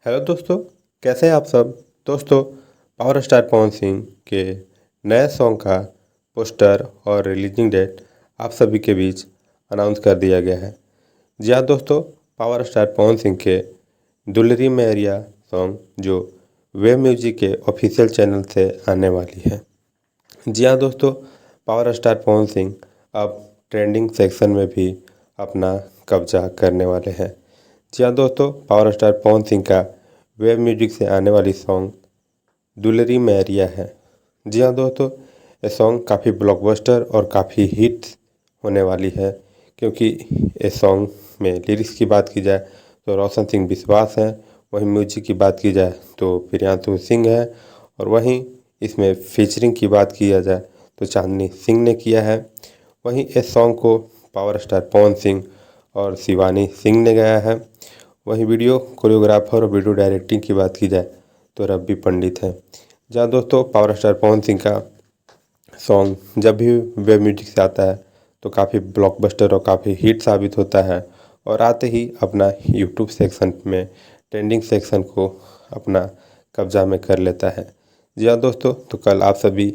Hello दोस्तों, कैसे हैं आप सब। दोस्तों, पावर स्टार पवन सिंह के नए सॉन्ग का पोस्टर और रिलीजिंग डेट आप सभी के बीच अनाउंस कर दिया गया है। जी हाँ दोस्तों, पावर स्टार पवन सिंह के दुलरी मेरिया सॉन्ग जो वेव म्यूजिक के ऑफिशियल चैनल से आने वाली है। जी हाँ दोस्तों, पावर स्टार पवन सिंह अब ट्रेंडिंग सेक्शन में भी अपना कब्जा करने वाले हैं। जी हाँ दोस्तों, पावर स्टार पवन सिंह का वेब म्यूजिक से आने वाली सॉन्ग दुलरी मैरिया है। जी हाँ दोस्तों, ये सॉन्ग काफ़ी ब्लॉकबस्टर और काफ़ी हिट होने वाली है, क्योंकि इस सॉन्ग में लिरिक्स की बात की जाए तो रोशन सिंह विश्वास हैं, वहीं म्यूजिक की बात की जाए तो प्रियांशु सिंह है, और वहीं इसमें फीचरिंग की बात किया जाए तो चांदनी सिंह ने किया है। वहीं इस सॉन्ग को पावर स्टार पवन सिंह और शिवानी सिंह ने गाया है। वहीं वीडियो कोरियोग्राफर और वीडियो डायरेक्टिंग की बात की जाए तो रवि पंडित हैं। जहाँ दोस्तों पावर स्टार पवन सिंह का सॉन्ग जब भी वेब म्यूजिक से आता है तो काफ़ी ब्लॉकबस्टर और काफ़ी हिट साबित होता है, और आते ही अपना यूट्यूब सेक्शन में ट्रेंडिंग सेक्शन को अपना कब्जा में कर लेता है। जी हाँ दोस्तों, तो कल आप सभी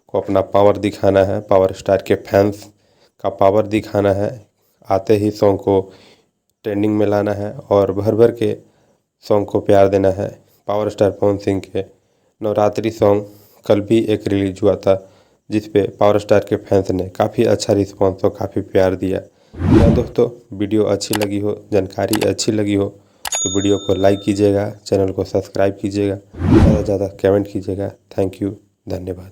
को अपना पावर दिखाना है, पावर स्टार के फैंस का पावर दिखाना है। आते ही सॉन्ग को ट्रेंडिंग में लाना है और भर भर के सॉन्ग को प्यार देना है। पावर स्टार पवन सिंह के नवरात्रि सॉन्ग कल भी एक रिलीज हुआ था, जिस पे पावर स्टार के फैंस ने काफ़ी अच्छा रिस्पॉन्स और काफ़ी प्यार दिया। या दोस्तों, वीडियो अच्छी लगी हो, जानकारी अच्छी लगी हो तो वीडियो को लाइक कीजिएगा, चैनल को सब्सक्राइब कीजिएगा, ज़्यादा से ज़्यादा कमेंट कीजिएगा। थैंक यू, धन्यवाद।